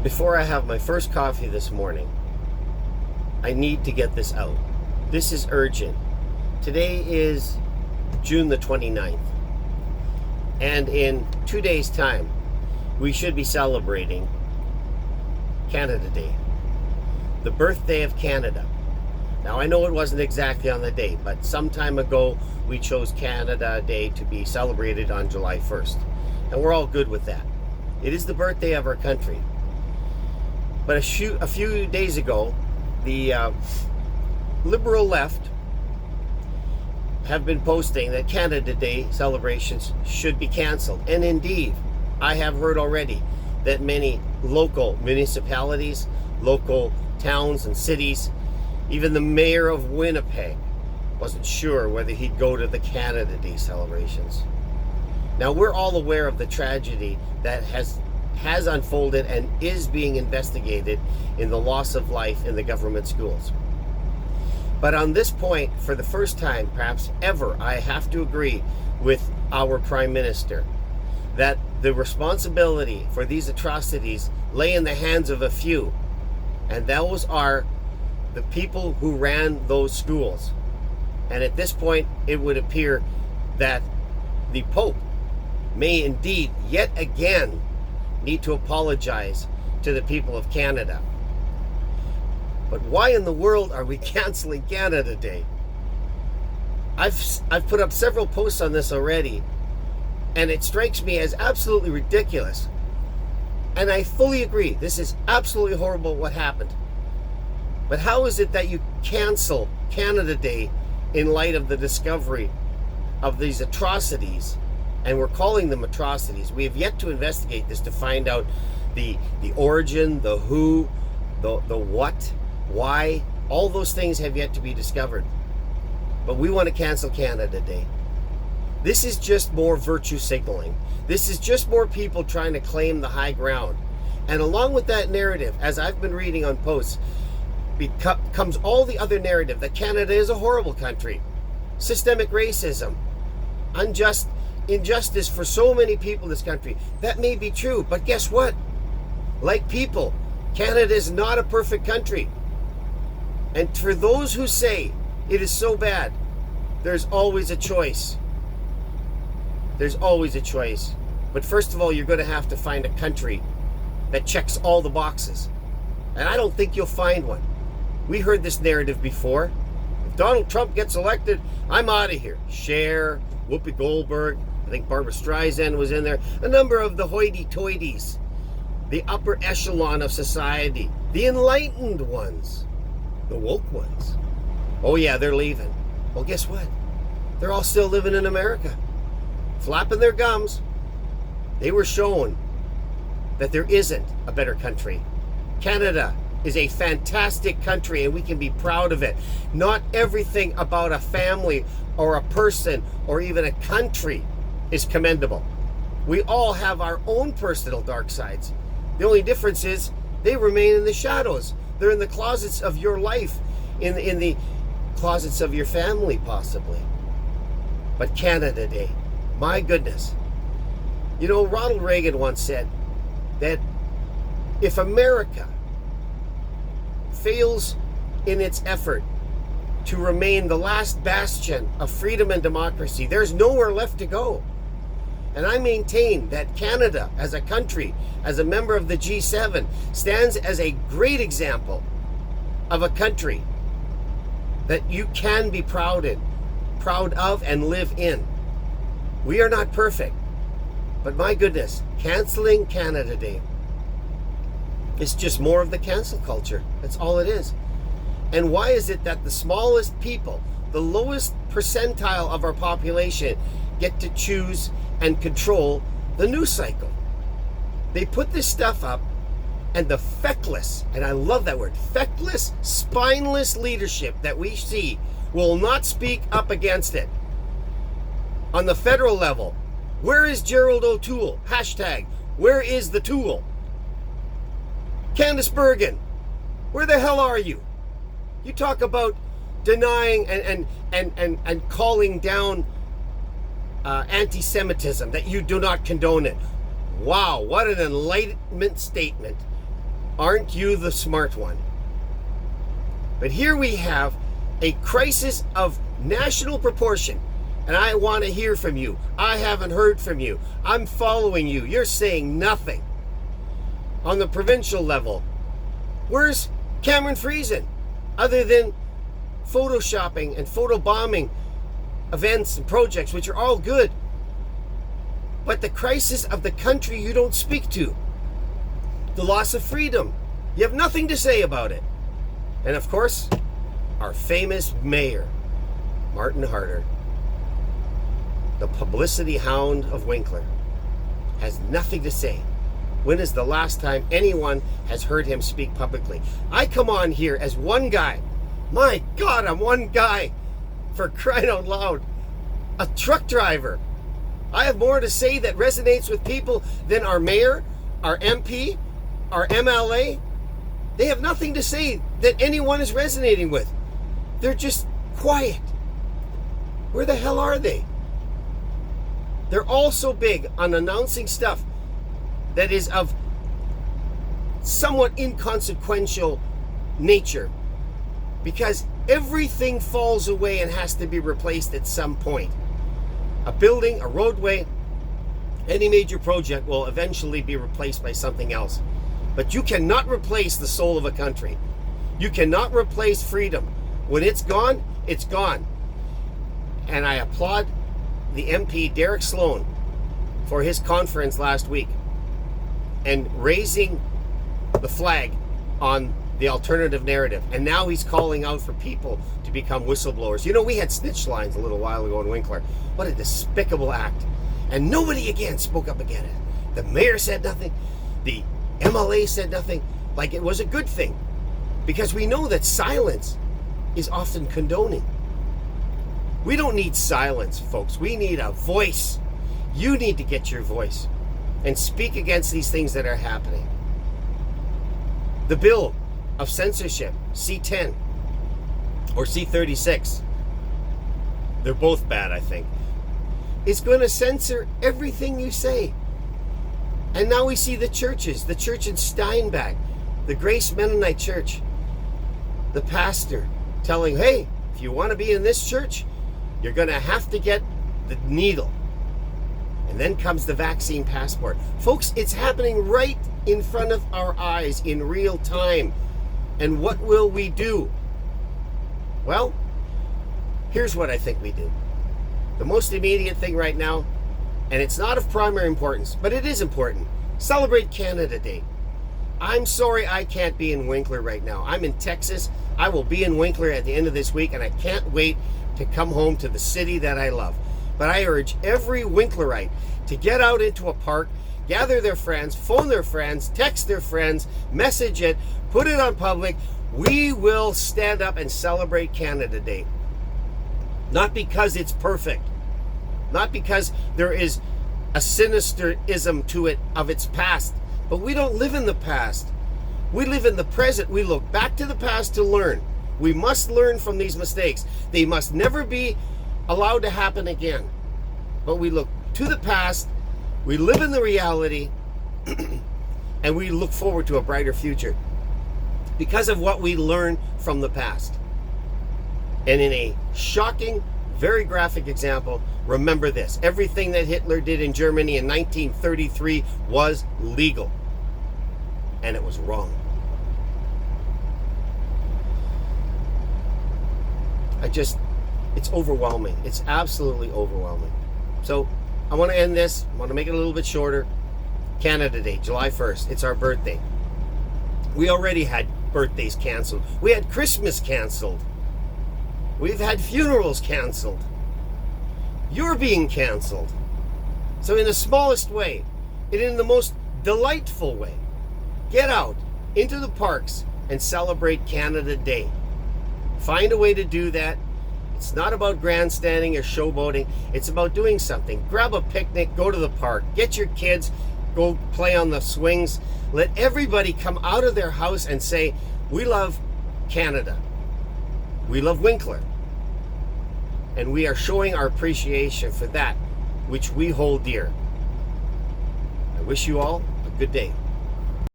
Before I have my first coffee this morning, I need to get this out. This is urgent. Today is June the 29th, and in 2 days' time, we should be celebrating Canada Day, the birthday of Canada. Now, I know it wasn't exactly on the date, but some time ago, we chose Canada Day to be celebrated on July 1st, and we're all good with that. It is the birthday of our country. But a few days ago, the liberal left have been posting that Canada Day celebrations should be canceled. And indeed, I have heard already that many local municipalities, local towns and cities, even the mayor of Winnipeg wasn't sure whether he'd go to the Canada Day celebrations. Now, we're all aware of the tragedy that has unfolded and is being investigated in the loss of life in the government schools. But on this point, for the first time, perhaps ever, I have to agree with our Prime Minister that the responsibility for these atrocities lay in the hands of a few, and those are the people who ran those schools. And at this point, it would appear that the Pope may indeed yet again need to apologize to the people of Canada. But why in the world are we canceling Canada Day? I've put up several posts on this already, and it strikes me as absolutely ridiculous. And I fully agree, this is absolutely horrible what happened. But how is it that you cancel Canada Day in light of the discovery of these atrocities? And we're calling them atrocities. We have yet to investigate this to find out the origin, the who, the what, why. All those things have yet to be discovered. But we want to cancel Canada Day. This is just more virtue signaling. This is just more people trying to claim the high ground. And along with that narrative, as I've been reading on posts, comes all the other narrative that Canada is a horrible country. Systemic racism, injustice for so many people in this country. That may be true, but guess what? Like people, Canada is not a perfect country. And for those who say it is so bad, there's always a choice. There's always a choice. But first of all, you're going to have to find a country that checks all the boxes. And I don't think you'll find one. We heard this narrative before. If Donald Trump gets elected, I'm out of here. Cher, Whoopi Goldberg, I think Barbara Streisand was in there. A number of the hoity-toities, the upper echelon of society, the enlightened ones, the woke ones. Oh yeah, they're leaving. Well, guess what? They're all still living in America, flapping their gums. They were shown that there isn't a better country. Canada is a fantastic country, and we can be proud of it. Not everything about a family or a person or even a country is commendable. We all have our own personal dark sides. The only difference is they remain in the shadows. They're in the closets of your life, in the closets of your family, possibly. But Canada Day, my goodness. You know, Ronald Reagan once said that if America fails in its effort to remain the last bastion of freedom and democracy, there's nowhere left to go. And I maintain that Canada, as a country, as a member of the G7, stands as a great example of a country that you can be proud of and live in. We are not perfect, but my goodness, canceling Canada Day is just more of the cancel culture. That's all it is. And why is it that the smallest people, the lowest percentile of our population, get to choose and control the news cycle? They put this stuff up, and the feckless, and I love that word, feckless, spineless leadership that we see will not speak up against it. On the federal level, where is Gerald O'Toole? Hashtag, where is the tool? Candice Bergen, where the hell are you? You talk about denying and calling down anti-Semitism, that you do not condone it. Wow, what an enlightenment statement. Aren't you the smart one? But here we have a crisis of national proportion. And I want to hear from you. I haven't heard from you. I'm following you. You're saying nothing. On the provincial level, where's Cameron Friesen? Other than photoshopping and photobombing events and projects, which are all good. But the crisis of the country you don't speak to. The loss of freedom. You have nothing to say about it. And of course, our famous mayor, Martin Harder, the publicity hound of Winkler, has nothing to say. When is the last time anyone has heard him speak publicly? I come on here as one guy. My God, I'm one guy. For crying out loud. A truck driver. I have more to say that resonates with people than our mayor, our MP, our MLA. They have nothing to say that anyone is resonating with. They're just quiet. Where the hell are they? They're all so big on announcing stuff that is of somewhat inconsequential nature, because everything falls away and has to be replaced at some point. A building, a roadway, any major project will eventually be replaced by something else. But you cannot replace the soul of a country. You cannot replace freedom. When it's gone, it's gone. And I applaud the MP, Derek Sloan, for his conference last week and raising the flag on the alternative narrative. And now he's calling out for people to become whistleblowers. You know, we had snitch lines a little while ago in Winkler. What a despicable act. And nobody again spoke up against it. The mayor said nothing. The MLA said nothing. Like it was a good thing. Because we know that silence is often condoning. We don't need silence, folks. We need a voice. You need to get your voice and speak against these things that are happening. The bill of censorship, C10 or C36, they're both bad, I think, is going to censor everything you say. And now we see the churches, the church in Steinbach, the Grace Mennonite Church, the pastor telling, hey, if you want to be in this church, you're going to have to get the needle. And then comes the vaccine passport. Folks, it's happening right in front of our eyes in real time. And what will we do? Well, here's what I think we do. The most immediate thing right now, and it's not of primary importance, but it is important. Celebrate Canada Day. I'm sorry I can't be in Winkler right now. I'm in Texas. I will be in Winkler at the end of this week, and I can't wait to come home to the city that I love. But I urge every Winklerite to get out into a park, gather their friends, phone their friends, text their friends, message it, put it on public. We will stand up and celebrate Canada Day. Not because it's perfect, not because there is a sinisterism to it of its past, but we don't live in the past. We live in the present. We look back to the past to learn. We must learn from these mistakes. They must never be allowed to happen again. But we look to the past, we live in the reality, and we look forward to a brighter future because of what we learn from the past. And in a shocking, very graphic example, remember this: everything that Hitler did in Germany in 1933 was legal, and it was wrong. It's overwhelming. It's absolutely overwhelming. So I want to end this. I want to make it a little bit shorter. Canada Day, July 1st. It's our birthday. We already had birthdays canceled. We had Christmas canceled. We've had funerals canceled. You're being canceled. So in the smallest way, and in the most delightful way, get out into the parks and celebrate Canada Day. Find a way to do that. It's not about grandstanding or showboating. It's about doing something. Grab a picnic, go to the park, get your kids, go play on the swings. Let everybody come out of their house and say, we love Canada. We love Winkler. And we are showing our appreciation for that which we hold dear. I wish you all a good day.